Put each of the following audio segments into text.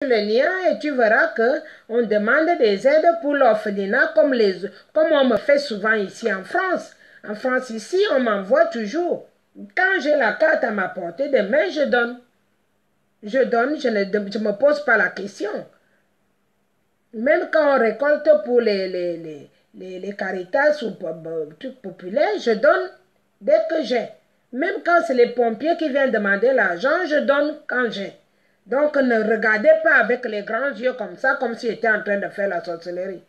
le lien et tu verras que on demande des aides pour l'orphelinat comme on me fait souvent ici en France. En France, ici, on m'envoie toujours. Quand j'ai la carte à ma portée de main, je donne. Je donne, je ne me pose pas la question. Même quand on récolte pour les Caritas ou trucs populaires, je donne dès que j'ai. Même quand c'est les pompiers qui viennent demander l'argent, je donne quand j'ai. Donc ne regardez pas avec les grands yeux comme ça, comme si j'étais en train de faire la sorcellerie.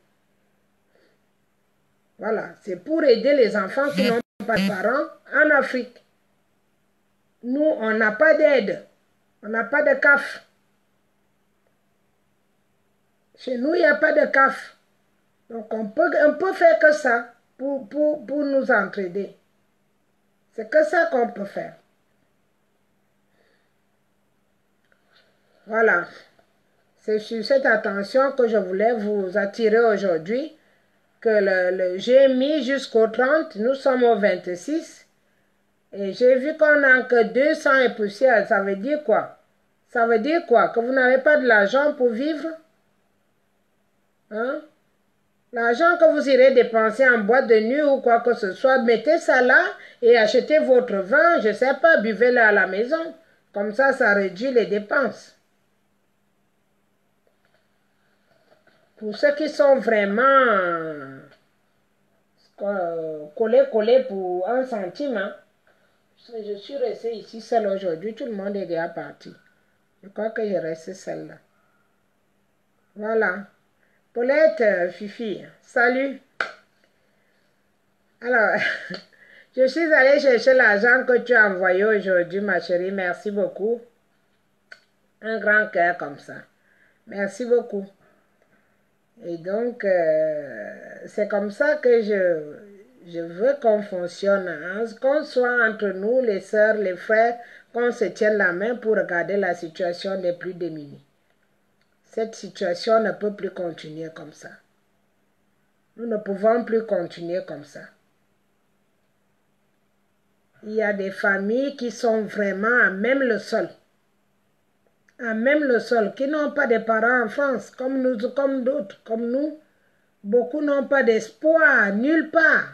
Voilà, c'est pour aider les enfants qui n'ont pas de parents en Afrique. Nous, on n'a pas d'aide. On n'a pas de CAF. Chez nous, il n'y a pas de CAF. Donc, on peut faire que ça pour nous entraider. C'est que ça qu'on peut faire. Voilà. C'est sur cette attention que je voulais vous attirer aujourd'hui. Que j'ai mis jusqu'au 30, nous sommes au 26. Et j'ai vu qu'on n'a que 200 et poussières. Ça veut dire quoi? Ça veut dire quoi? Que vous n'avez pas de l'argent pour vivre? Hein? L'argent que vous irez dépenser en boîte de nuit ou quoi que ce soit, mettez ça là et achetez votre vin, je ne sais pas, buvez-le à la maison. Comme ça réduit les dépenses. Pour ceux qui sont vraiment collés pour 1 centime, hein, je suis restée ici seule aujourd'hui, tout le monde est déjà parti. Je crois que je reste seule là. Voilà. Paulette, Fifi, salut. Alors, je suis allée chercher l'argent que tu as envoyé aujourd'hui, ma chérie. Merci beaucoup. Un grand cœur comme ça. Merci beaucoup. Et donc, c'est comme ça que je veux qu'on fonctionne, hein, qu'on soit entre nous, les sœurs, les frères, qu'on se tienne la main pour regarder la situation des plus démunis. Cette situation ne peut plus continuer comme ça. Nous ne pouvons plus continuer comme ça. Il y a des familles qui sont vraiment à même le sol. À même le sol, qui n'ont pas de parents en France, comme nous, comme d'autres, comme nous. Beaucoup n'ont pas d'espoir, nulle part.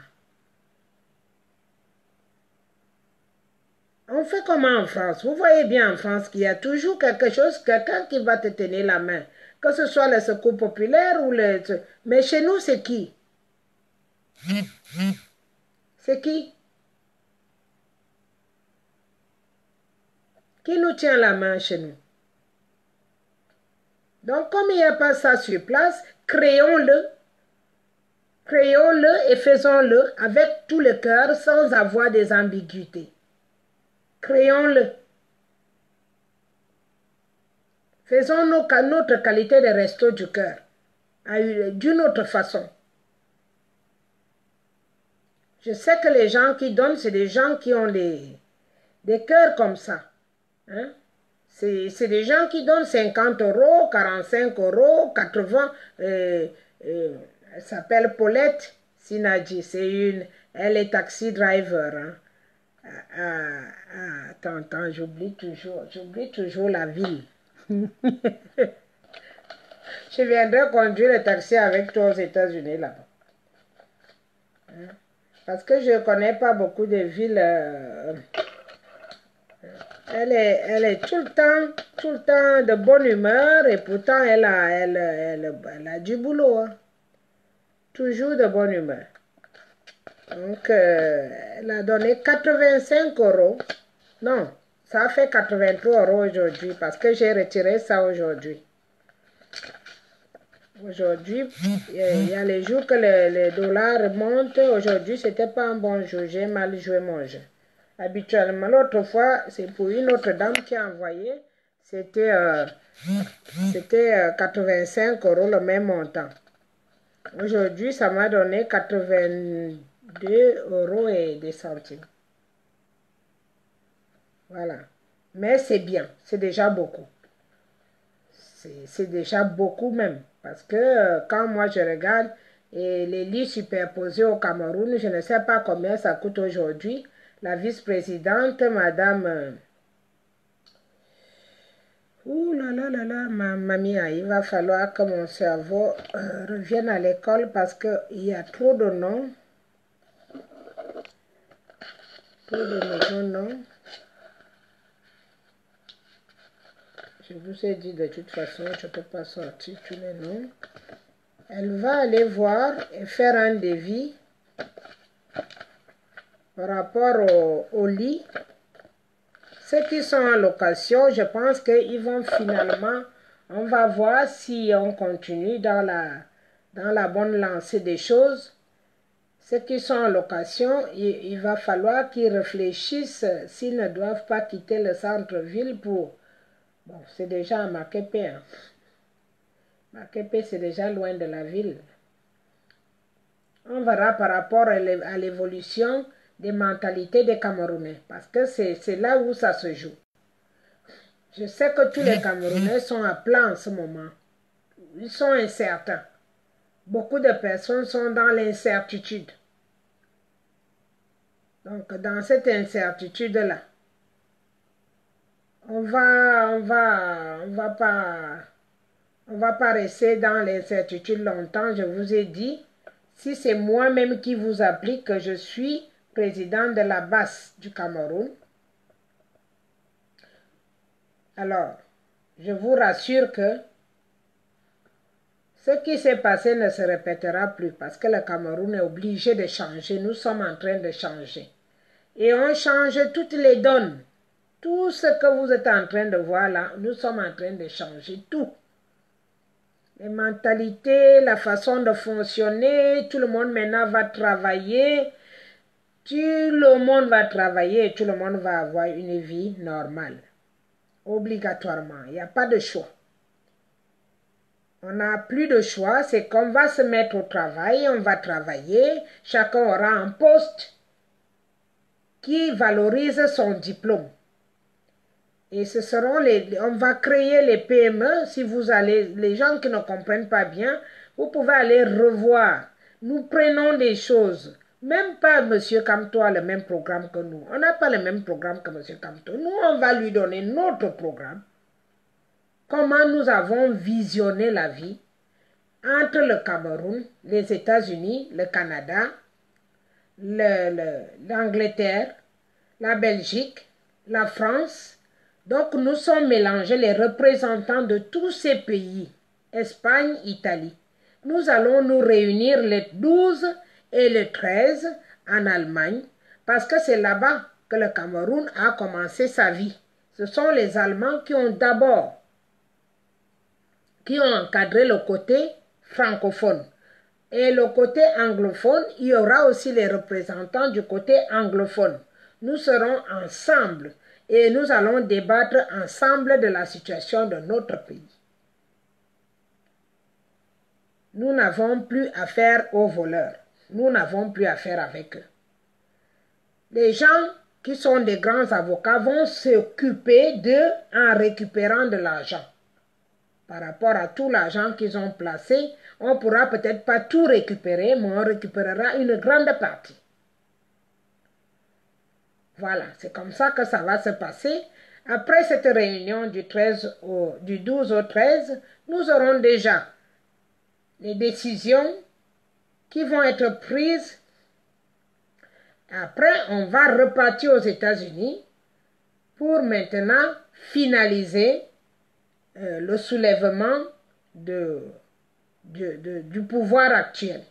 On fait comment en France? Vous voyez bien en France qu'il y a toujours quelque chose, quelqu'un qui va te tenir la main. Que ce soit le secours populaire ou le... Mais chez nous, c'est qui? C'est qui? Qui nous tient la main chez nous? Donc, comme il n'y a pas ça sur place, créons-le. Créons-le et faisons-le avec tout le cœur sans avoir des ambiguïtés. Créons-le. Faisons notre qualité de resto du cœur d'une autre façon. Je sais que les gens qui donnent, c'est des gens qui ont des cœurs comme ça. Hein? C'est des gens qui donnent 50 €, 45 €, 80. Elle s'appelle Paulette Sinadji. Elle est taxi driver. Hein? Attends, j'oublie toujours la ville. Je viendrai conduire le taxi avec toi aux États-Unis là-bas. Hein? Parce que je ne connais pas beaucoup de villes. Elle est tout le temps de bonne humeur et pourtant elle a du boulot. Hein? Toujours de bonne humeur. Donc, elle a donné 85 €. Non, ça a fait 83 € aujourd'hui parce que j'ai retiré ça aujourd'hui. Aujourd'hui, il y a les jours que les dollars montent. Aujourd'hui, c'était pas un bon jour. J'ai mal joué mon jeu. Habituellement, l'autre fois, c'est pour une autre dame qui a envoyé. C'était 85 € le même montant. Aujourd'hui, ça m'a donné 82 € et des centimes. Voilà. Mais c'est bien. C'est déjà beaucoup. C'est déjà beaucoup même. Parce que quand moi je regarde les lits superposés au Cameroun, je ne sais pas combien ça coûte aujourd'hui. La vice-présidente, madame... Ouh là là, mamie, il va falloir que mon cerveau revienne à l'école parce qu'il y a trop de noms. Trop de nouveaux noms. Je vous ai dit de toute façon, je ne peux pas sortir tous les noms. Elle va aller voir et faire un devis par rapport au lit. Ceux qui sont en location, je pense qu'ils vont finalement, on va voir si on continue dans la bonne lancée des choses. Ceux qui sont en location, il va falloir qu'ils réfléchissent s'ils ne doivent pas quitter le centre-ville pour... Bon, c'est déjà à Makepe. Hein. Makepe, c'est déjà loin de la ville. On verra par rapport à l'évolution des mentalités des Camerounais. Parce que c'est là où ça se joue. Je sais que tous les Camerounais sont à plat en ce moment. Ils sont incertains. Beaucoup de personnes sont dans l'incertitude. Donc, dans cette incertitude-là, on va pas rester dans l'incertitude longtemps. Je vous ai dit, si c'est moi-même qui vous applique que je suis président de la BAS du Cameroun, alors, je vous rassure que ce qui s'est passé ne se répétera plus parce que le Cameroun est obligé de changer. Nous sommes en train de changer. Et on change toutes les donnes. Tout ce que vous êtes en train de voir là, nous sommes en train de changer tout. Les mentalités, la façon de fonctionner, tout le monde maintenant va travailler. Tout le monde va travailler et tout le monde va avoir une vie normale. Obligatoirement, il n'y a pas de choix. On n'a plus de choix, c'est qu'on va se mettre au travail, on va travailler, chacun aura un poste qui valorise son diplôme. Et ce seront on va créer les PME, si vous allez, les gens qui ne comprennent pas bien, vous pouvez aller revoir. Nous prenons des choses, même pas M. Kamto a le même programme que nous. On n'a pas le même programme que M. Kamto. Nous, on va lui donner notre programme. Comment nous avons visionné la vie entre le Cameroun, les États-Unis, le Canada, l'Angleterre, la Belgique, la France. Donc nous sommes mélangés les représentants de tous ces pays, Espagne, Italie. Nous allons nous réunir le 12 et le 13 en Allemagne parce que c'est là-bas que le Cameroun a commencé sa vie. Ce sont les Allemands qui ont encadré le côté francophone. Et le côté anglophone, il y aura aussi les représentants du côté anglophone. Nous serons ensemble et nous allons débattre ensemble de la situation de notre pays. Nous n'avons plus affaire aux voleurs. Nous n'avons plus affaire avec eux. Les gens qui sont des grands avocats vont s'occuper d'eux en récupérant de l'argent. Par rapport à tout l'argent qu'ils ont placé, on ne pourra peut-être pas tout récupérer, mais on récupérera une grande partie. Voilà, c'est comme ça que ça va se passer. Après cette réunion du 12 au 13, nous aurons déjà les décisions qui vont être prises. Après, on va repartir aux États-Unis pour maintenant finaliser le soulèvement du pouvoir actuel.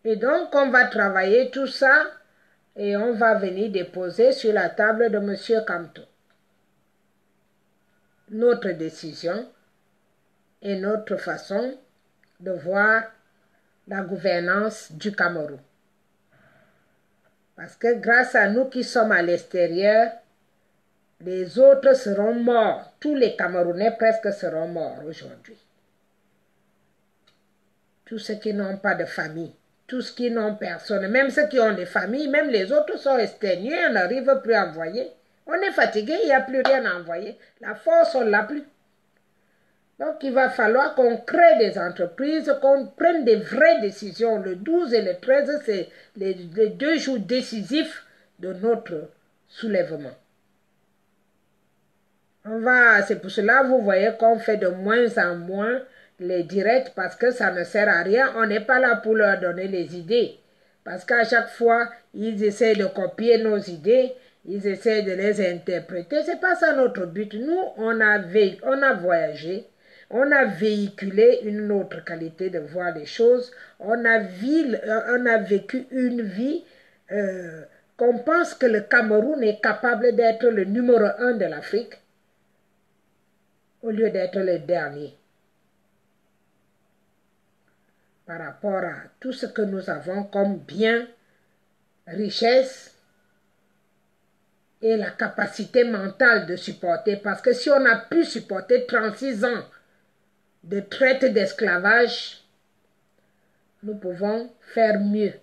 Et donc, on va travailler tout ça et on va venir déposer sur la table de M. Kamto notre décision et notre façon de voir la gouvernance du Cameroun. Parce que grâce à nous qui sommes à l'extérieur, les autres seront morts. Tous les Camerounais presque seront morts aujourd'hui. Tous ceux qui n'ont pas de famille, tous ceux qui n'ont personne, même ceux qui ont des familles, même les autres sont exténués, on n'arrive plus à envoyer. On est fatigué, il n'y a plus rien à envoyer. La force, on ne l'a plus. Donc, il va falloir qu'on crée des entreprises, qu'on prenne des vraies décisions. Le 12 et le 13, c'est les 2 jours décisifs de notre soulèvement. C'est pour cela, vous voyez qu'on fait de moins en moins les directs parce que ça ne sert à rien. On n'est pas là pour leur donner les idées. Parce qu'à chaque fois, ils essaient de copier nos idées, ils essaient de les interpréter. C'est pas ça notre but. Nous, on a voyagé, on a véhiculé une autre qualité de voir les choses. On a vécu une vie qu'on pense que le Cameroun est capable d'être le numéro 1 de l'Afrique au lieu d'être le dernier. Par rapport à tout ce que nous avons comme bien, richesse et la capacité mentale de supporter. Parce que si on a pu supporter 36 ans de traite d'esclavage, nous pouvons faire mieux.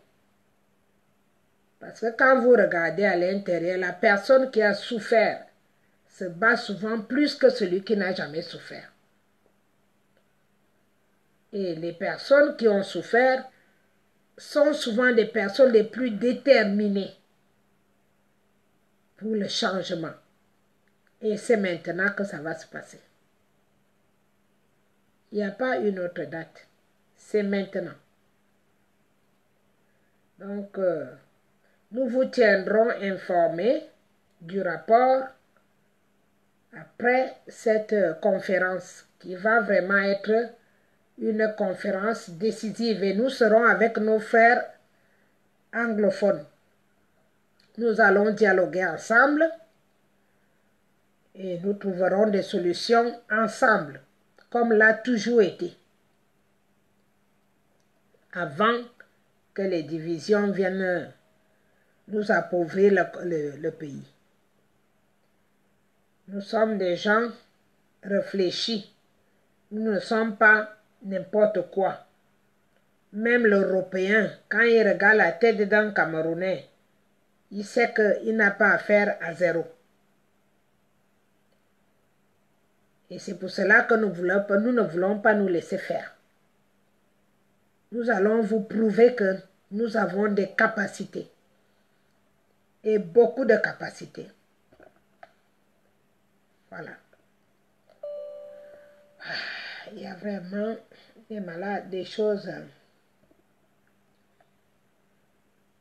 Parce que quand vous regardez à l'intérieur, la personne qui a souffert se bat souvent plus que celui qui n'a jamais souffert. Et les personnes qui ont souffert sont souvent des personnes les plus déterminées pour le changement. Et c'est maintenant que ça va se passer. Il n'y a pas une autre date. C'est maintenant. Donc, nous vous tiendrons informés du rapport après cette conférence qui va vraiment être une conférence décisive et nous serons avec nos frères anglophones. Nous allons dialoguer ensemble et nous trouverons des solutions ensemble, comme l'a toujours été, avant que les divisions viennent nous appauvrir le pays. Nous sommes des gens réfléchis. Nous ne sommes pas n'importe quoi. Même l'Européen, quand il regarde la tête d'un Camerounais, il sait qu'il n'a pas affaire à zéro. Et c'est pour cela que nous ne voulons pas nous laisser faire. Nous allons vous prouver que nous avons des capacités. Et beaucoup de capacités. Voilà. Il y a vraiment des malades, des choses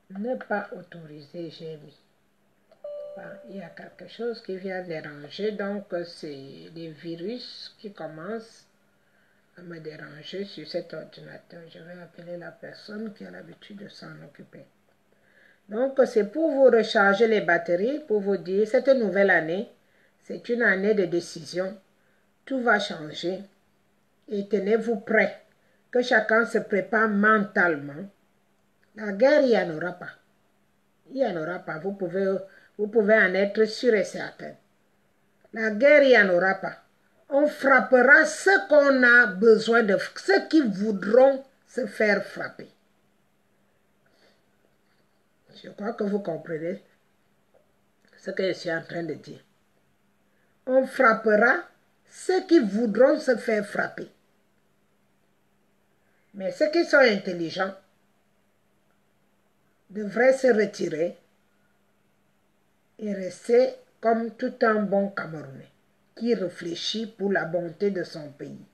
ne pas autorisées, j'ai mis. Il y a quelque chose qui vient déranger, donc c'est les virus qui commencent à me déranger sur cet ordinateur. Je vais appeler la personne qui a l'habitude de s'en occuper. Donc c'est pour vous recharger les batteries, pour vous dire cette nouvelle année, c'est une année de décision. Tout va changer. Et tenez-vous prêts, que chacun se prépare mentalement. La guerre, il n'y en aura pas. Il n'y en aura pas. Vous pouvez en être sûr et certain. La guerre, il n'y en aura pas. On frappera ce qu'on a besoin de, ceux qui voudront se faire frapper. Je crois que vous comprenez ce que je suis en train de dire. On frappera ceux qui voudront se faire frapper. Mais ceux qui sont intelligents devraient se retirer et rester comme tout un bon Camerounais qui réfléchit pour la bonté de son pays.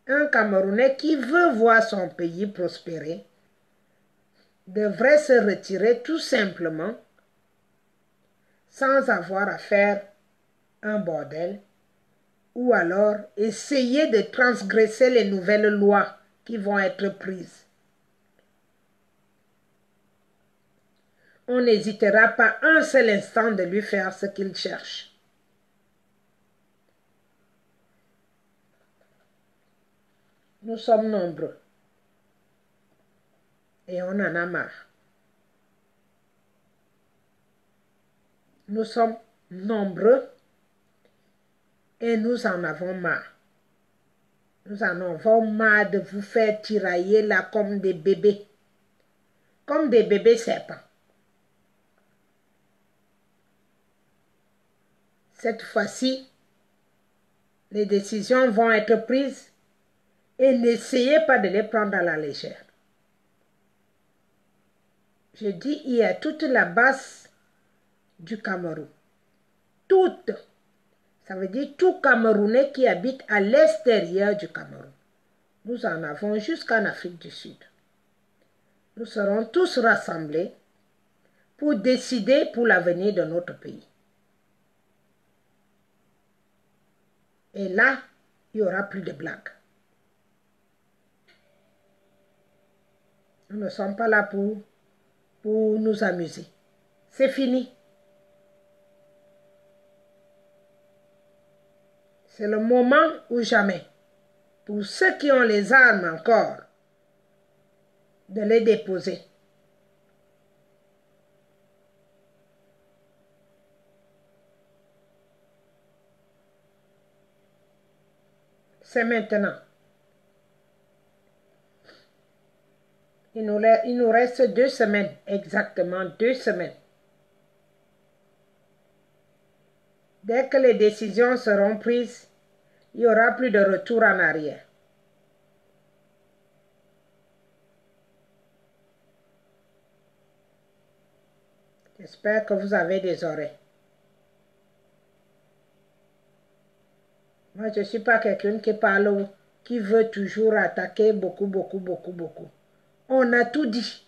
Un Camerounais qui veut voir son pays prospérer devrait se retirer tout simplement sans avoir à faire un bordel ou alors essayer de transgresser les nouvelles lois qui vont être prises. On n'hésitera pas un seul instant de lui faire ce qu'il cherche. Nous sommes nombreux et on en a marre. Nous sommes nombreux et nous en avons marre. Nous en avons marre de vous faire tirailler là comme des bébés. Comme des bébés serpents. Cette fois-ci, les décisions vont être prises et n'essayez pas de les prendre à la légère. Je dis, il y a toute la base du Cameroun toutes. Ça veut dire tout Camerounais qui habite à l'extérieur du Cameroun. Nous en avons jusqu'en Afrique du Sud. Nous serons tous rassemblés pour décider pour l'avenir de notre pays. Et là, il n'y aura plus de blagues. Nous ne sommes pas là pour nous amuser. C'est fini. C'est le moment ou jamais. Pour ceux qui ont les armes encore, de les déposer. C'est maintenant. Il nous reste 2 semaines, exactement 2 semaines. Dès que les décisions seront prises, il n'y aura plus de retour en arrière. J'espère que vous avez des oreilles. Moi, je ne suis pas quelqu'un qui parle, qui veut toujours attaquer beaucoup. On a tout dit.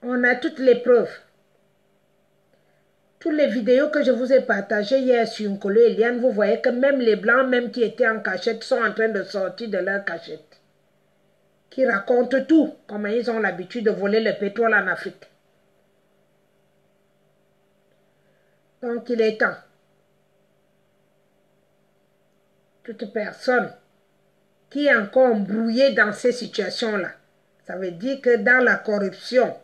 On a toutes les preuves. Toutes les vidéos que je vous ai partagées hier sur Nkolo Eliane, vous voyez que même les Blancs, même qui étaient en cachette, sont en train de sortir de leur cachette. Qui racontent tout, comment ils ont l'habitude de voler le pétrole en Afrique. Donc il est temps. Toute personne qui est encore embrouillée dans ces situations-là, ça veut dire que dans la corruption,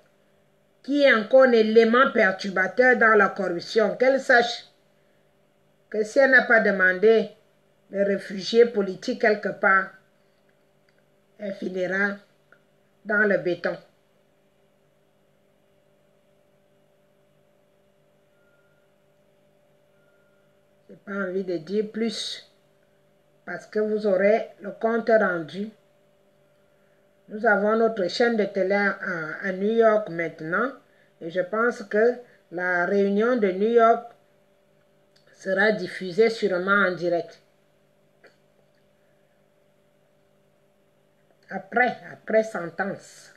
qui est encore un élément perturbateur dans la corruption, qu'elle sache que si elle n'a pas demandé de réfugiés politiques quelque part, elle finira dans le béton. Je n'ai pas envie de dire plus, parce que vous aurez le compte rendu. Nous avons notre chaîne de télé à New York maintenant, et je pense que la réunion de New York sera diffusée sûrement en direct. Après sentence.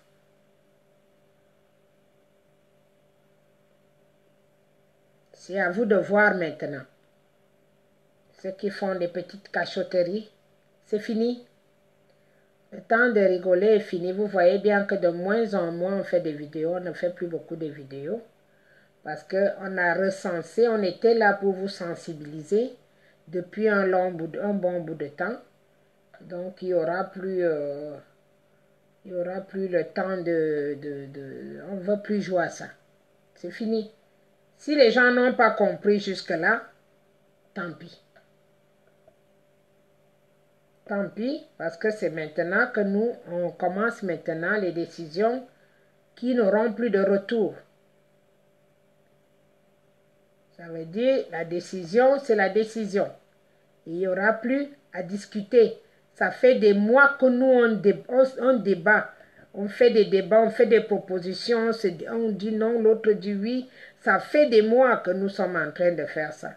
C'est à vous de voir maintenant. Ceux qui font des petites cachotteries, c'est fini. Le temps de rigoler est fini. Vous voyez bien que de moins en moins on fait des vidéos. On ne fait plus beaucoup de vidéos. Parce qu'on a recensé, on était là pour vous sensibiliser depuis un bon bout de temps. Donc il n'y aura plus le temps on ne veut plus jouer à ça. C'est fini. Si les gens n'ont pas compris jusque-là, tant pis. Tant pis, parce que c'est maintenant que on commence maintenant les décisions qui n'auront plus de retour. Ça veut dire, la décision, c'est la décision. Il n'y aura plus à discuter. Ça fait des mois que nous, on débat. On fait des débats, on fait des propositions. On dit non, l'autre dit oui. Ça fait des mois que nous sommes en train de faire ça.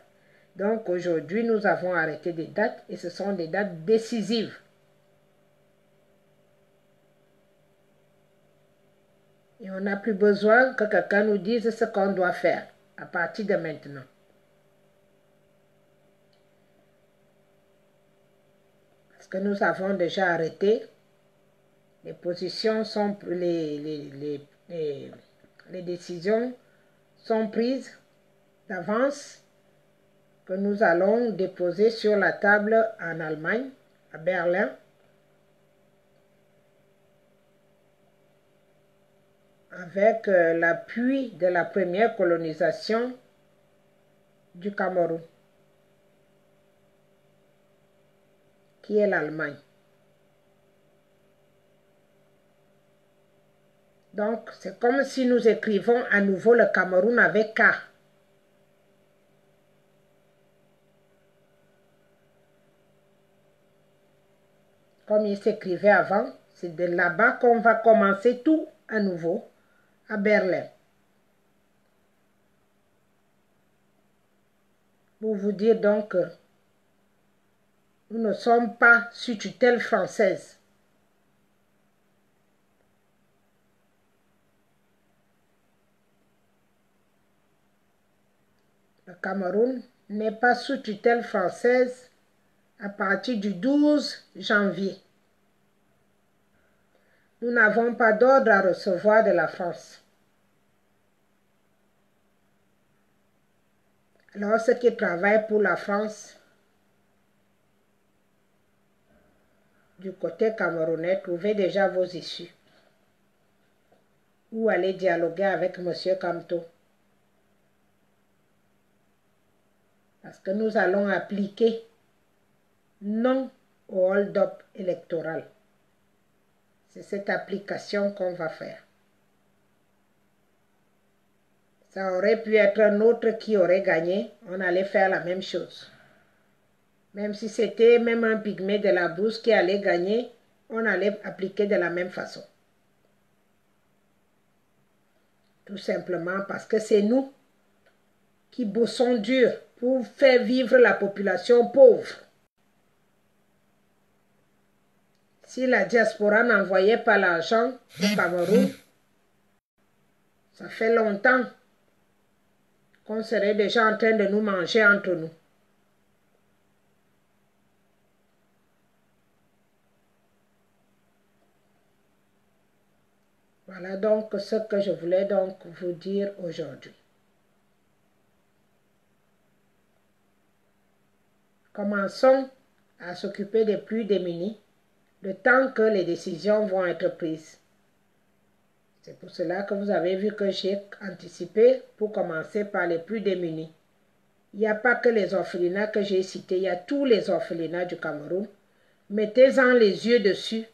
Donc aujourd'hui, nous avons arrêté des dates et ce sont des dates décisives. Et on n'a plus besoin que quelqu'un nous dise ce qu'on doit faire à partir de maintenant. Parce que nous avons déjà arrêté. Les positions sont... Les décisions sont prises d'avance que nous allons déposer sur la table en Allemagne, à Berlin, avec l'appui de la première colonisation du Cameroun, qui est l'Allemagne. Donc, c'est comme si nous écrivons à nouveau le Cameroun avec K. Comme il s'écrivait avant, c'est de là-bas qu'on va commencer tout à nouveau, à Berlin. pour vous dire donc que nous ne sommes pas sous tutelle française. Le Cameroun n'est pas sous tutelle française à partir du 12 janvier. Nous n'avons pas d'ordre à recevoir de la France. Alors, ceux qui travaillent pour la France, du côté camerounais, trouvez déjà vos issues. Ou allez dialoguer avec M. Kamto. Parce que nous allons appliquer non au hold-up électoral. C'est cette application qu'on va faire. Ça aurait pu être un autre qui aurait gagné, on allait faire la même chose. Même si c'était même un pygmée de la brousse qui allait gagner, on allait appliquer de la même façon. Tout simplement parce que c'est nous qui bossons dur pour faire vivre la population pauvre. Si la diaspora n'envoyait pas l'argent au Cameroun, ça fait longtemps qu'on serait déjà en train de nous manger entre nous. Voilà donc ce que je voulais donc vous dire aujourd'hui. Commençons à s'occuper des plus démunis, le temps que les décisions vont être prises. C'est pour cela que vous avez vu que j'ai anticipé pour commencer par les plus démunis. Il n'y a pas que les orphelinats que j'ai cités, il y a tous les orphelinats du Cameroun. Mettez-en les yeux dessus.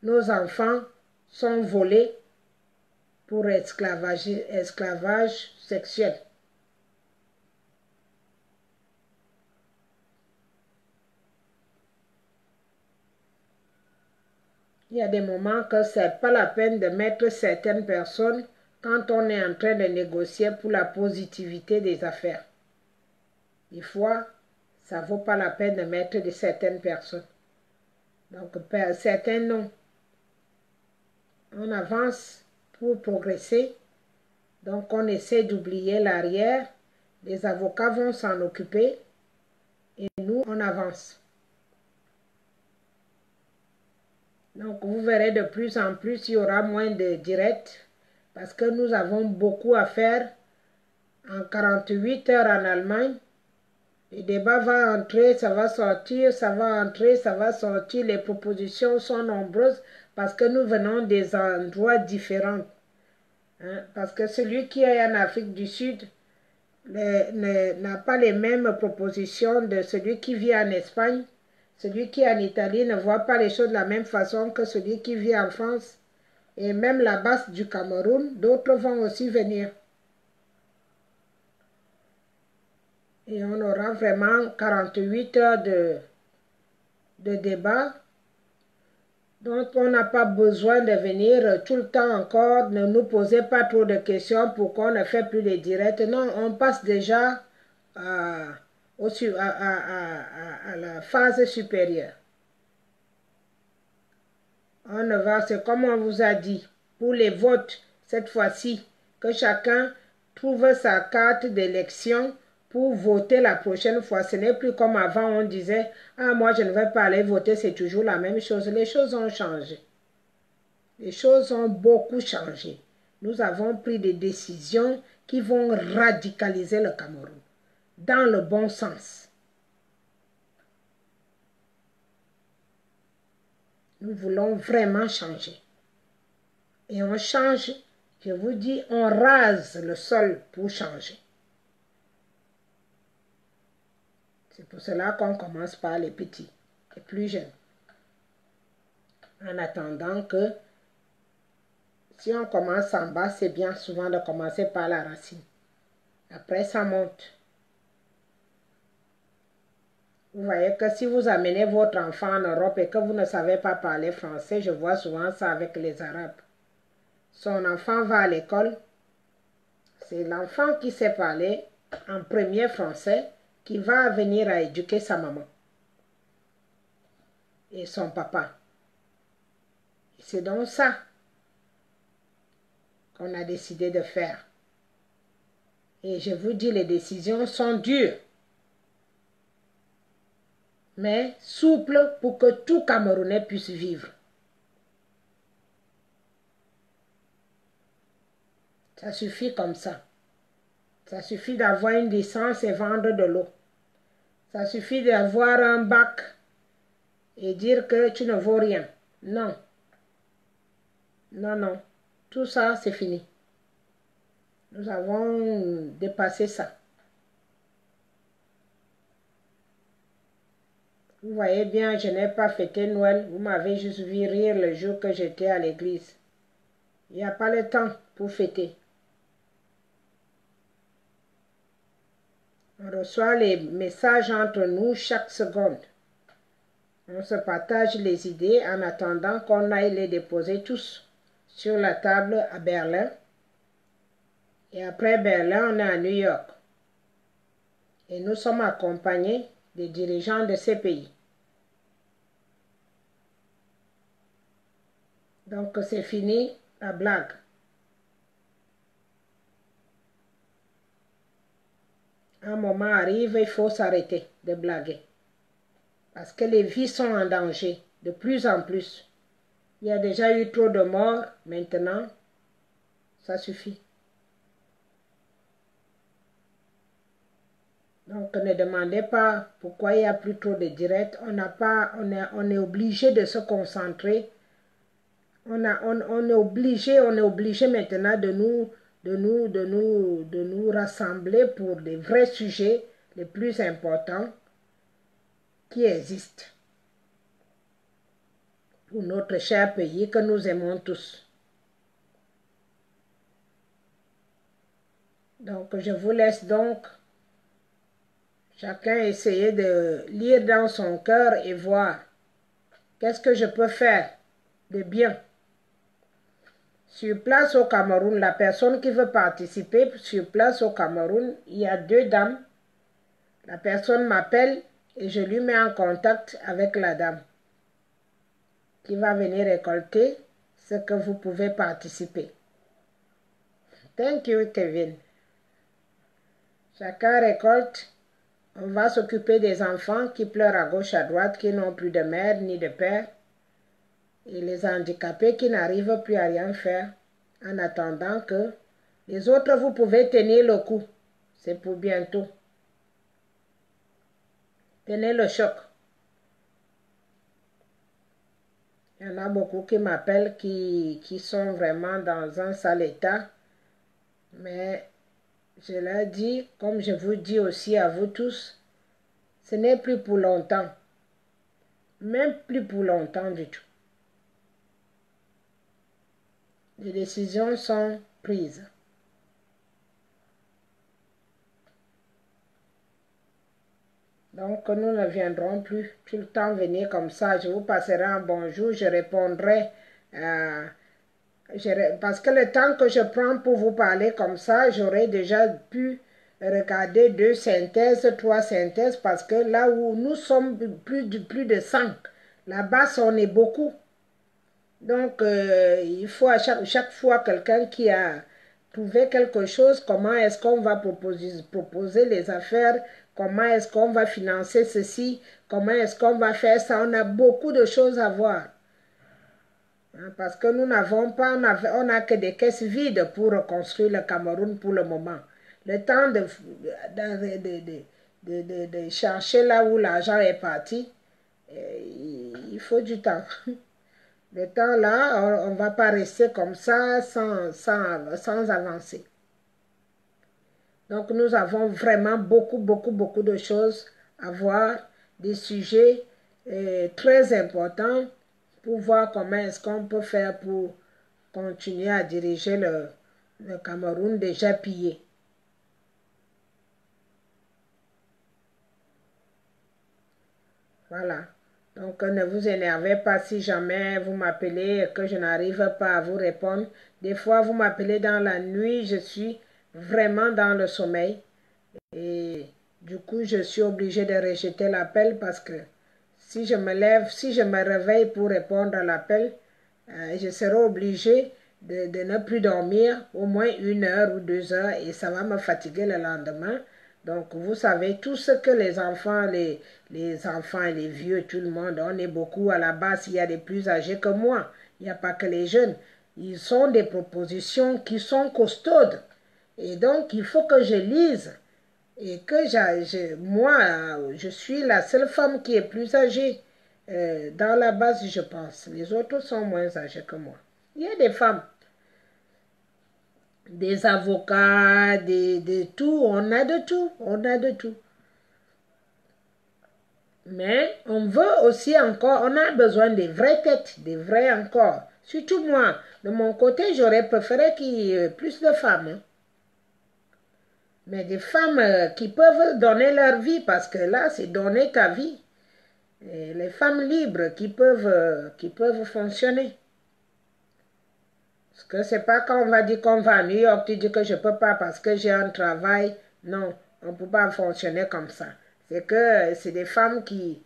Nos enfants sont volés pour esclavage sexuel. Il y a des moments que ce n'est pas la peine de mettre certaines personnes quand on est en train de négocier pour la positivité des affaires. Des fois, ça ne vaut pas la peine de mettre de certaines personnes. Donc, certains non. On avance pour progresser. Donc, on essaie d'oublier l'arrière. Les avocats vont s'en occuper. Et nous, on avance. Donc, vous verrez de plus en plus, il y aura moins de directs parce que nous avons beaucoup à faire. En 48 heures en Allemagne, le débat va entrer, ça va sortir, ça va entrer, ça va sortir. Les propositions sont nombreuses parce que nous venons des endroits différents. Parce que celui qui est en Afrique du Sud n'a pas les mêmes propositions de celui qui vit en Espagne. Celui qui est en Italie ne voit pas les choses de la même façon que celui qui vit en France. Et même la base du Cameroun, d'autres vont aussi venir. Et on aura vraiment 48 heures de débat. Donc on n'a pas besoin de venir tout le temps encore, ne nous posez pas trop de questions pour qu'on ne fait plus les directs. Non, on passe déjà à la phase supérieure. On ne va, c'est comme on vous a dit, pour les votes, cette fois-ci, que chacun trouve sa carte d'élection pour voter la prochaine fois. Ce n'est plus comme avant, on disait, ah, moi je ne vais pas aller voter, c'est toujours la même chose. Les choses ont changé. Les choses ont beaucoup changé. Nous avons pris des décisions qui vont radicaliser le Cameroun, dans le bon sens. Nous voulons vraiment changer. Et on change, je vous dis, on rase le sol pour changer. C'est pour cela qu'on commence par les petits, les plus jeunes. En attendant que, si on commence en bas, c'est bien souvent de commencer par la racine. Après, ça monte. Vous voyez que si vous amenez votre enfant en Europe et que vous ne savez pas parler français, je vois souvent ça avec les Arabes. Son enfant va à l'école, c'est l'enfant qui sait parler en premier français qui va venir à éduquer sa maman et son papa. C'est donc ça qu'on a décidé de faire. Et je vous dis, les décisions sont dures, mais souples pour que tout Camerounais puisse vivre. Ça suffit comme ça. Ça suffit d'avoir une licence et vendre de l'eau. Ça suffit d'avoir un bac et dire que tu ne vaux rien. Non. Non, non. Tout ça, c'est fini. Nous avons dépassé ça. Vous voyez bien, je n'ai pas fêté Noël. Vous m'avez juste vu rire le jour que j'étais à l'église. Il n'y a pas le temps pour fêter. On reçoit les messages entre nous chaque seconde. On se partage les idées en attendant qu'on aille les déposer tous sur la table à Berlin. Et après Berlin, on est à New York. Et nous sommes accompagnés des dirigeants de ces pays. Donc c'est fini la blague. Un moment arrive, il faut s'arrêter de blaguer. Parce que les vies sont en danger de plus en plus. Il y a déjà eu trop de morts, maintenant, ça suffit. Donc ne demandez pas pourquoi il n'y a plus trop de directs. On est obligé de se concentrer. On est obligé maintenant de nous rassembler pour les vrais sujets les plus importants qui existent pour notre cher pays que nous aimons tous. Donc je vous laisse donc chacun essayer de lire dans son cœur et voir qu'est-ce que je peux faire de bien. Sur place au Cameroun, la personne qui veut participer sur place au Cameroun, il y a 2 dames. La personne m'appelle et je lui mets en contact avec la dame qui va venir récolter ce que vous pouvez participer. Thank you, Kevin. Chacun récolte. On va s'occuper des enfants qui pleurent à gauche, à droite, qui n'ont plus de mère ni de père. Et les handicapés qui n'arrivent plus à rien faire en attendant que les autres, vous pouvez tenir le coup. C'est pour bientôt. Tenez le choc. Il y en a beaucoup qui m'appellent, qui sont vraiment dans un sale état. Mais je leur dis, comme je vous dis aussi à vous tous, ce n'est plus pour longtemps. Même plus pour longtemps du tout. Les décisions sont prises. Donc, nous ne viendrons plus tout le temps venir comme ça. Je vous passerai un bonjour, je répondrai. Parce que le temps que je prends pour vous parler comme ça, j'aurais déjà pu regarder 2 synthèses, 3 synthèses, parce que là où nous sommes plus de 100, là-bas, on est beaucoup. Donc, il faut à chaque fois quelqu'un qui a trouvé quelque chose, comment est-ce qu'on va proposer les affaires, comment est-ce qu'on va financer ceci, comment est-ce qu'on va faire ça. On a beaucoup de choses à voir. Parce que nous n'avons pas, on n'a que des caisses vides pour reconstruire le Cameroun pour le moment. Le temps de chercher là où l'argent est parti, il faut du temps. Le temps là, on ne va pas rester comme ça sans avancer. Donc nous avons vraiment beaucoup de choses à voir, des sujets très importants pour voir comment est-ce qu'on peut faire pour continuer à diriger le Cameroun déjà pillé. Voilà. Donc, ne vous énervez pas si jamais vous m'appelez et que je n'arrive pas à vous répondre. Des fois, vous m'appelez dans la nuit, je suis vraiment dans le sommeil. Et Du coup, je suis obligée de rejeter l'appel parce que si je me lève, si je me réveille pour répondre à l'appel, je serai obligée de ne plus dormir au moins 1 heure ou 2 heures et ça va me fatiguer le lendemain. Donc, vous savez, tout ce que les enfants et les vieux, tout le monde, on est beaucoup à la base, il y a des plus âgés que moi. Il n'y a pas que les jeunes. Ils sont des propositions qui sont costaudes. Et donc, il faut que je lise. Et que moi, je suis la seule femme qui est plus âgée dans la base, je pense. Les autres sont moins âgés que moi. Il y a des femmes, des avocats, de tout. On a de tout. On a de tout. Mais on veut aussi encore, on a besoin des vraies têtes, des vrais encore. Surtout moi, de mon côté, j'aurais préféré qu'il y ait plus de femmes. Hein. Mais des femmes qui peuvent donner leur vie, parce que là, c'est donner ta vie. Et les femmes libres qui peuvent fonctionner. Parce que c'est pas quand on va dire qu'on va à New York, tu dis que je peux pas parce que j'ai un travail. Non, on ne peut pas fonctionner comme ça. C'est que c'est des femmes qui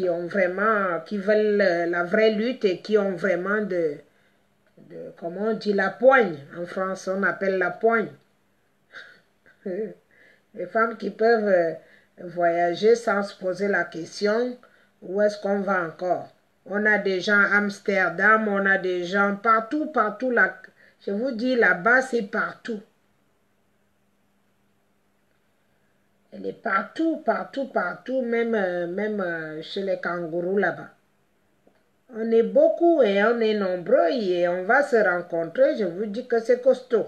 ont vraiment, qui veulent la vraie lutte et qui ont vraiment comment on dit, la poigne. En France, on appelle la poigne. Les femmes qui peuvent voyager sans se poser la question, où est-ce qu'on va encore? On a des gens à Amsterdam, on a des gens partout, partout. Là. Je vous dis, là-bas, c'est partout. Elle est partout, partout, partout, même chez les kangourous là-bas. On est beaucoup et on est nombreux et on va se rencontrer. Je vous dis que c'est costaud.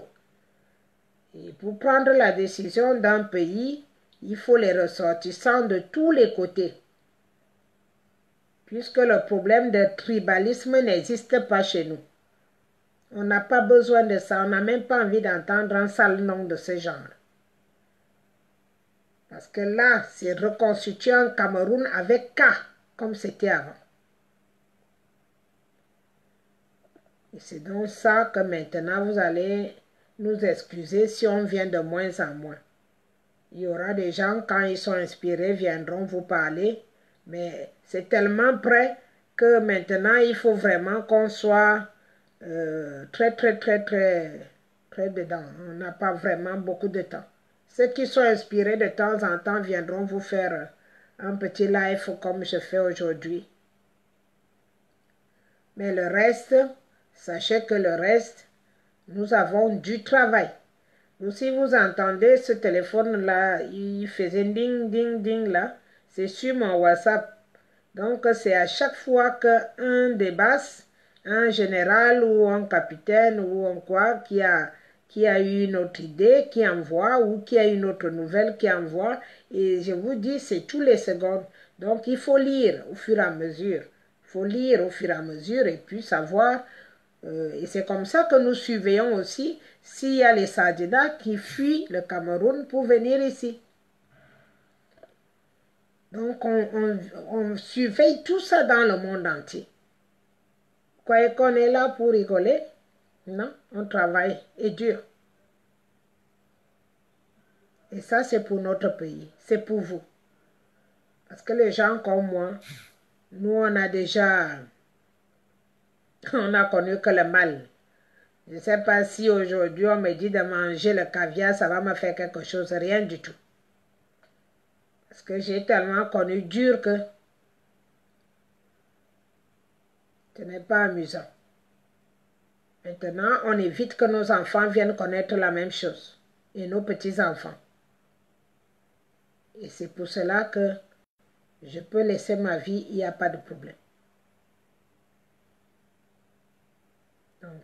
Et pour prendre la décision d'un pays, il faut les ressortissants de tous les côtés. Puisque le problème de tribalisme n'existe pas chez nous. On n'a pas besoin de ça, on n'a même pas envie d'entendre un sale nom de ce genre. Parce que là, c'est reconstitué un Cameroun avec K, comme c'était avant. Et c'est donc ça que maintenant vous allez nous excuser si on vient de moins en moins. Il y aura des gens, quand ils sont inspirés, viendront vous parler. Mais c'est tellement près que maintenant, il faut vraiment qu'on soit très dedans. On n'a pas vraiment beaucoup de temps. Ceux qui sont inspirés de temps en temps viendront vous faire un petit live comme je fais aujourd'hui. Mais le reste, sachez que le reste, nous avons du travail. Donc, si vous entendez ce téléphone-là, il faisait ding, ding, ding là, c'est sur mon WhatsApp. Donc, c'est à chaque fois qu'un des basses, un général ou un capitaine ou un quoi, qui a eu une autre idée, qui envoie, ou qui a une autre nouvelle, qui envoie. Et je vous dis, c'est tous les secondes. Donc, il faut lire au fur et à mesure. Il faut lire au fur et à mesure et puis savoir. Et c'est comme ça que nous surveillons aussi s'il y a les Sadida qui fuient le Cameroun pour venir ici. Donc, on surveille tout ça dans le monde entier. Croyez qu'on est là pour rigoler? Non, on travaille et dur. Et ça, c'est pour notre pays. C'est pour vous. Parce que les gens comme moi, nous, on a déjà... On n'a connu que le mal. Je ne sais pas si aujourd'hui, on me dit de manger le caviar, ça va me faire quelque chose. Rien du tout. Parce que j'ai tellement connu dur que ce n'est pas amusant. Maintenant, on évite que nos enfants viennent connaître la même chose. Et nos petits-enfants. Et c'est pour cela que je peux laisser ma vie, il n'y a pas de problème. Donc,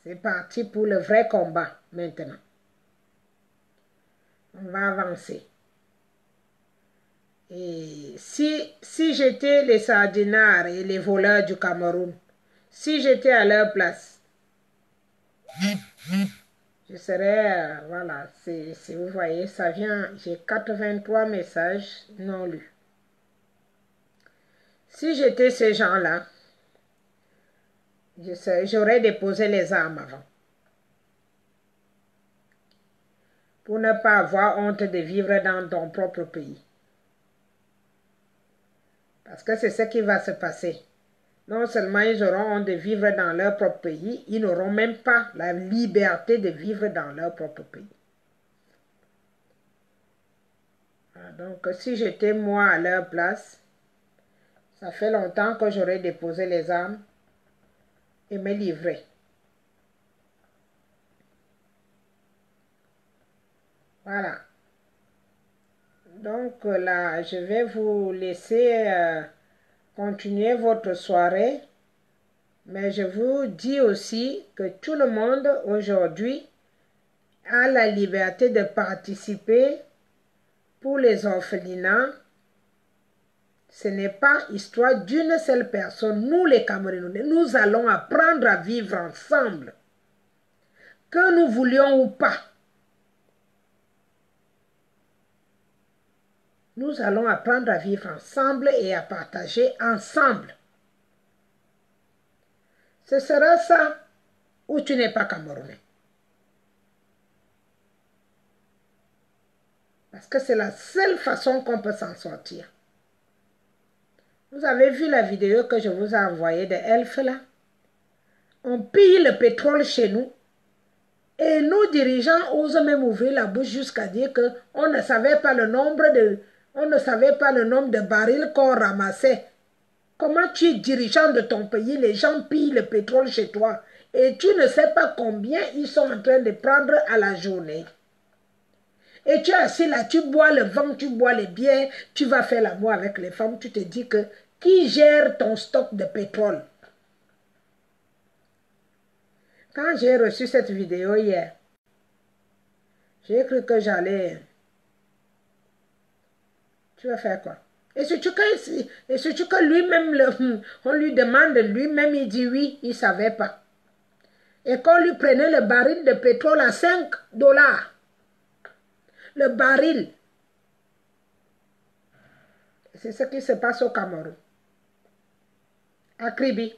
c'est parti pour le vrai combat maintenant. On va avancer. Et si j'étais les sardinards et les voleurs du Cameroun, si j'étais à leur place, je serais, voilà, vous voyez, ça vient, j'ai 83 messages non lus. Si j'étais ces gens-là, j'aurais déposé les armes avant. pour ne pas avoir honte de vivre dans ton propre pays. Parce que c'est ce qui va se passer. Non seulement ils auront honte de vivre dans leur propre pays, ils n'auront même pas la liberté de vivre dans leur propre pays. Donc, si j'étais moi à leur place, ça fait longtemps que j'aurais déposé les armes et me livré. Voilà. Donc là, je vais vous laisser continuer votre soirée. Mais je vous dis aussi que tout le monde aujourd'hui a la liberté de participer pour les orphelinats. Ce n'est pas histoire d'une seule personne. Nous les Camerounais, nous allons apprendre à vivre ensemble. Que nous voulions ou pas. Nous allons apprendre à vivre ensemble et à partager ensemble. Ce sera ça ou tu n'es pas Camerounais. Parce que c'est la seule façon qu'on peut s'en sortir. Vous avez vu la vidéo que je vous ai envoyée de Elf là? On pille le pétrole chez nous. Et nos dirigeants osent même ouvrir la bouche jusqu'à dire qu'on ne savait pas le nombre de barils qu'on ramassait. Comment tu es dirigeant de ton pays, les gens pillent le pétrole chez toi et tu ne sais pas combien ils sont en train de prendre à la journée. Et tu es assis là, tu bois le vin, tu bois les bières, tu vas faire l'amour avec les femmes, tu te dis que qui gère ton stock de pétrole? Quand j'ai reçu cette vidéo hier, j'ai cru que j'allais... Tu vas faire quoi? Et surtout que lui-même, on lui demande, lui-même il dit oui, il ne savait pas. Et qu'on lui prenait le baril de pétrole à 5 $. Le baril. C'est ce qui se passe au Cameroun. À Kribi.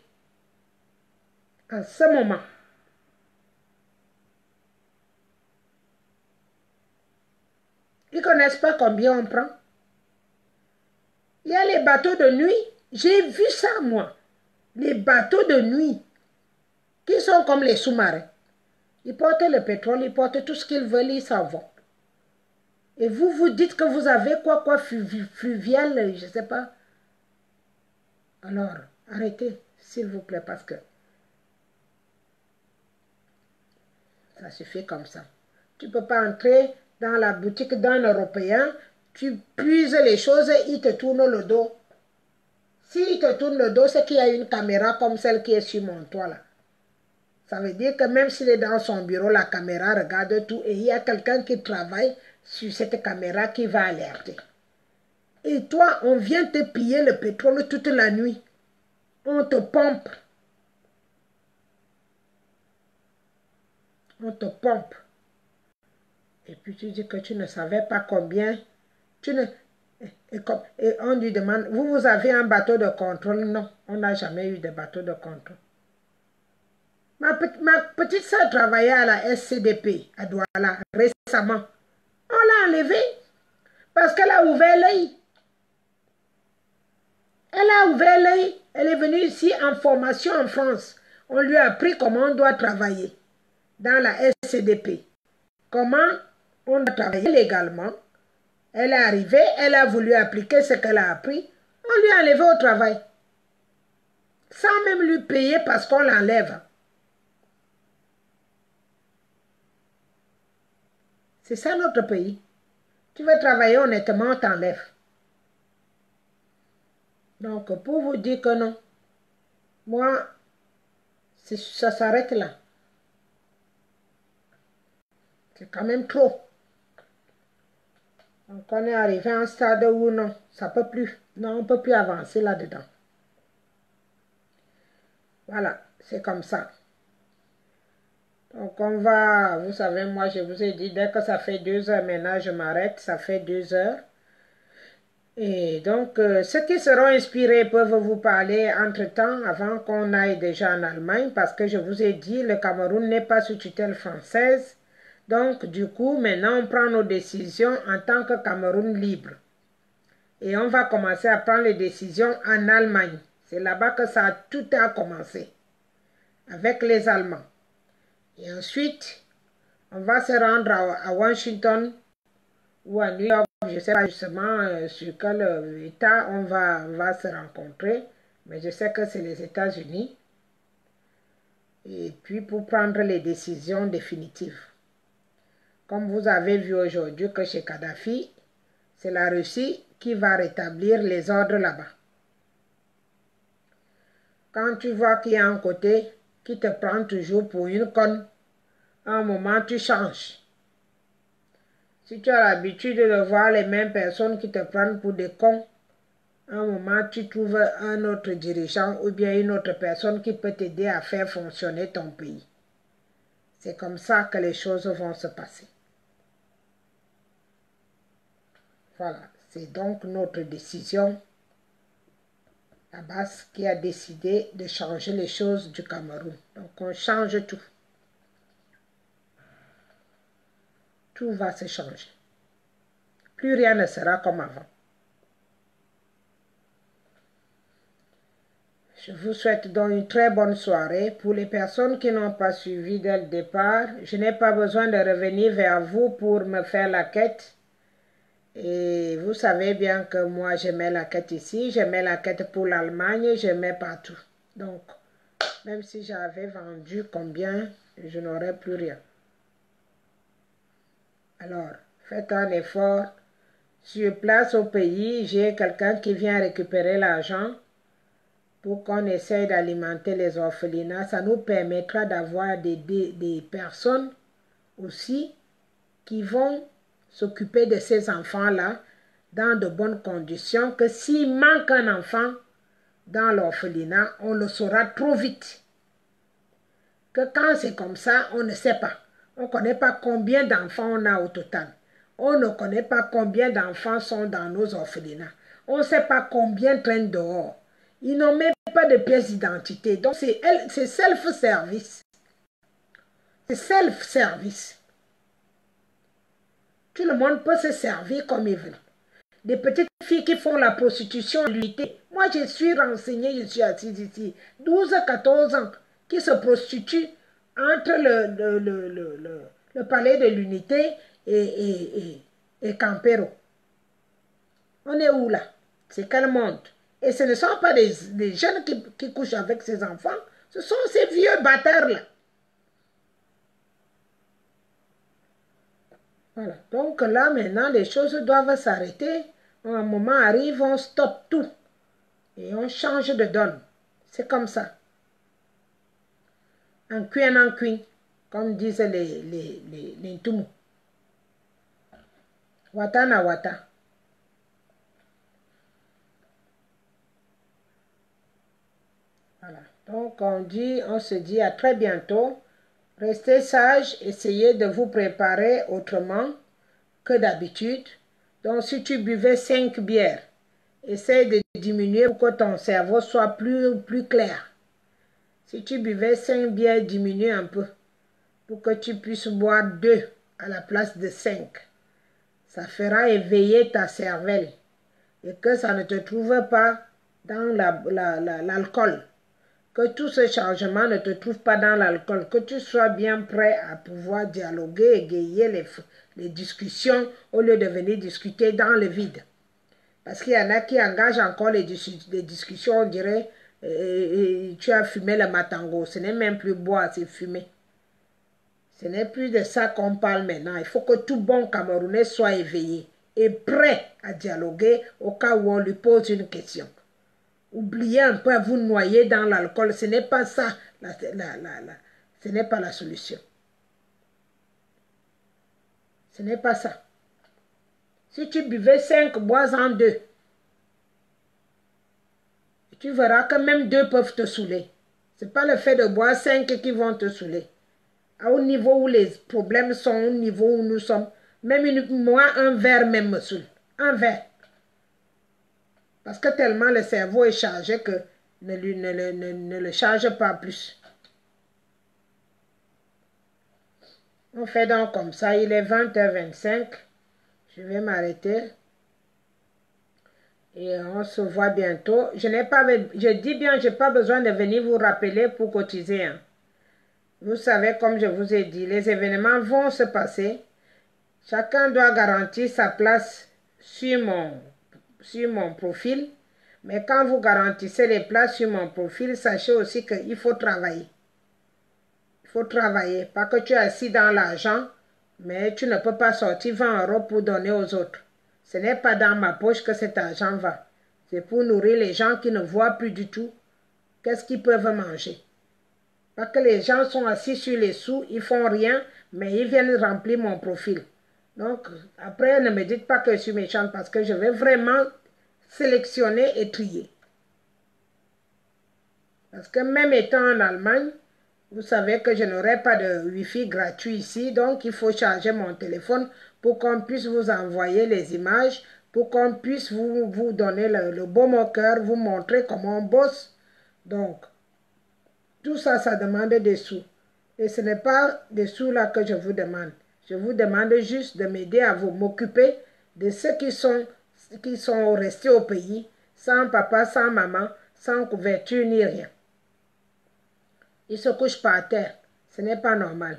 En ce moment. Ils ne connaissent pas combien on prend. Il y a les bateaux de nuit. J'ai vu ça, moi. Les bateaux de nuit. Qui sont comme les sous-marins. Ils portent le pétrole, ils portent tout ce qu'ils veulent, ils s'en vont. Et vous, vous dites que vous avez quoi fluvial, je ne sais pas. Alors, arrêtez, s'il vous plaît, parce que ça suffit comme ça. Tu ne peux pas entrer dans la boutique d'un Européen, tu puises les choses et il te tourne le dos. S'il te tourne le dos, c'est qu'il y a une caméra comme celle qui est sur mon toit là. Ça veut dire que même s'il est dans son bureau, la caméra regarde tout et il y a quelqu'un qui travaille sur cette caméra qui va alerter. Et toi, on vient te piller le pétrole toute la nuit. On te pompe. On te pompe. Et puis tu dis que tu ne savais pas combien. Et on lui demande, vous avez un bateau de contrôle? Non, on n'a jamais eu de bateau de contrôle. Ma petite soeur travaillait à la SCDP à Douala récemment. On l'a enlevée parce qu'elle a ouvert l'œil. Elle a ouvert l'œil. Elle est venue ici en formation en France. On lui a appris comment on doit travailler dans la SCDP. Comment on doit travailler légalement. Elle est arrivée, elle a voulu appliquer ce qu'elle a appris. On lui a enlevé au travail. Sans même lui payer parce qu'on l'enlève. C'est ça notre pays. Tu veux travailler honnêtement, on t'enlève. Donc, pour vous dire que non, moi, ça s'arrête là. C'est quand même trop. Donc, on est arrivé à un stade où non, ça peut plus. Non, on ne peut plus avancer là-dedans. Voilà, c'est comme ça. Donc, on va, vous savez, moi, je vous ai dit, dès que ça fait 2 heures, maintenant, je m'arrête, ça fait 2 heures. Et donc, ceux qui seront inspirés peuvent vous parler entre-temps, avant qu'on aille déjà en Allemagne, parce que je vous ai dit, le Cameroun n'est pas sous tutelle française. Donc, du coup, maintenant, on prend nos décisions en tant que Cameroun libre. Et on va commencer à prendre les décisions en Allemagne. C'est là-bas que tout a commencé, avec les Allemands. Et ensuite, on va se rendre à Washington ou à New York. Je ne sais pas justement sur quel État on va se rencontrer, mais je sais que c'est les États-Unis. Et puis pour prendre les décisions définitives. Comme vous avez vu aujourd'hui que chez Kadhafi, c'est la Russie qui va rétablir les ordres là-bas. Quand tu vois qu'il y a un côté qui te prend toujours pour une conne, à un moment tu changes. Si tu as l'habitude de voir les mêmes personnes qui te prennent pour des cons, à un moment tu trouves un autre dirigeant ou bien une autre personne qui peut t'aider à faire fonctionner ton pays. C'est comme ça que les choses vont se passer. Voilà, c'est donc notre décision, la base qui a décidé de changer les choses du Cameroun. Donc on change tout. Tout va se changer. Plus rien ne sera comme avant. Je vous souhaite donc une très bonne soirée. Pour les personnes qui n'ont pas suivi dès le départ, je n'ai pas besoin de revenir vers vous pour me faire la quête. Et vous savez bien que moi, je mets la quête ici, je mets la quête pour l'Allemagne, je mets partout. Donc, même si j'avais vendu combien, je n'aurais plus rien. Alors, faites un effort. Sur place au pays, j'ai quelqu'un qui vient récupérer l'argent pour qu'on essaye d'alimenter les orphelinats. Ça nous permettra d'avoir des personnes aussi qui vont s'occuper de ces enfants-là dans de bonnes conditions, que s'il manque un enfant dans l'orphelinat, on le saura trop vite. Que quand c'est comme ça, on ne sait pas. On ne connaît pas combien d'enfants on a au total. On ne connaît pas combien d'enfants sont dans nos orphelinats. On ne sait pas combien traînent dehors. Ils n'ont même pas de pièce d'identité. Donc c'est self-service. C'est self-service. Tout le monde peut se servir comme il veut. Des petites filles qui font la prostitution à l'unité. Moi, je suis renseignée, je suis assise ici. 12 à 14 ans qui se prostituent entre le palais de l'unité et Campero. On est où là? C'est quel monde? Et ce ne sont pas des jeunes qui couchent avec ces enfants. Ce sont ces vieux bâtards-là. Voilà. Donc là, maintenant, les choses doivent s'arrêter. Un moment arrive, on stoppe tout. Et on change de donne. C'est comme ça. En cuin, comme disent les Ntumu. Wata na wata. Voilà. Donc on se dit à très bientôt. Restez sages, essayez de vous préparer autrement que d'habitude. Donc si tu buvais 5 bières, essaye de diminuer pour que ton cerveau soit plus clair. Si tu buvais 5 bières, diminue un peu pour que tu puisses boire 2 à la place de 5. Ça fera éveiller ta cervelle et que ça ne te trouve pas dans l'alcool. Que tout ce changement ne te trouve pas dans l'alcool. Que tu sois bien prêt à pouvoir dialoguer, égayer les discussions au lieu de venir discuter dans le vide. Parce qu'il y en a qui engagent encore les discussions, on dirait, tu as fumé le matango. Ce n'est même plus boire, c'est fumer. Ce n'est plus de ça qu'on parle maintenant. Il faut que tout bon Camerounais soit éveillé et prêt à dialoguer au cas où on lui pose une question. Oubliez un peu à vous noyer dans l'alcool. Ce n'est pas ça. Ce n'est pas la solution. Ce n'est pas ça. Si tu buvais 5, bois-en 2. Tu verras que même 2 peuvent te saouler. Ce n'est pas le fait de boire 5 qui vont te saouler. Au niveau où les problèmes sont, au niveau où nous sommes, même moi, un verre même me saoule. Un verre. Parce que tellement le cerveau est chargé que ne le charge pas plus. On fait donc comme ça, il est 20h25. Je vais m'arrêter. Et on se voit bientôt. Je dis bien, je n'ai pas besoin de venir vous rappeler pour cotiser. Hein. Vous savez, comme je vous ai dit, les événements vont se passer. Chacun doit garantir sa place sur mon profil. Mais quand vous garantissez les places sur mon profil, sachez aussi qu'il faut travailler. Il faut travailler. Pas que tu es assis dans l'argent, mais tu ne peux pas sortir 20 € pour donner aux autres. Ce n'est pas dans ma poche que cet argent va. C'est pour nourrir les gens qui ne voient plus du tout qu'est-ce qu'ils peuvent manger. Pas que les gens sont assis sur les sous, ils font rien, mais ils viennent remplir mon profil. Donc, après, ne me dites pas que je suis méchante parce que je vais vraiment sélectionner et trier. Parce que même étant en Allemagne, vous savez que je n'aurai pas de Wi-Fi gratuit ici, donc il faut charger mon téléphone pour qu'on puisse vous envoyer les images, pour qu'on puisse vous donner le baume au cœur, vous montrer comment on bosse. Donc, tout ça, ça demande des sous. Et ce n'est pas des sous là que je vous demande. Je vous demande juste de m'aider à vous m'occuper de ceux qui sont restés au pays, sans papa, sans maman, sans couverture ni rien. Ils se couchent par terre. Ce n'est pas normal.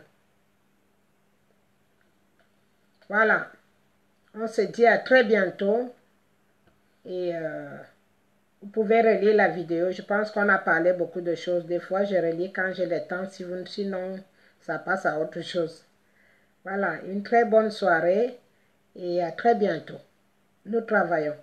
Voilà. On se dit à très bientôt. Et vous pouvez relire la vidéo. Je pense qu'on a parlé beaucoup de choses. Des fois, je relis quand j'ai le temps. Sinon, ça passe à autre chose. Voilà. Une très bonne soirée. Et à très bientôt. Nous travaillons.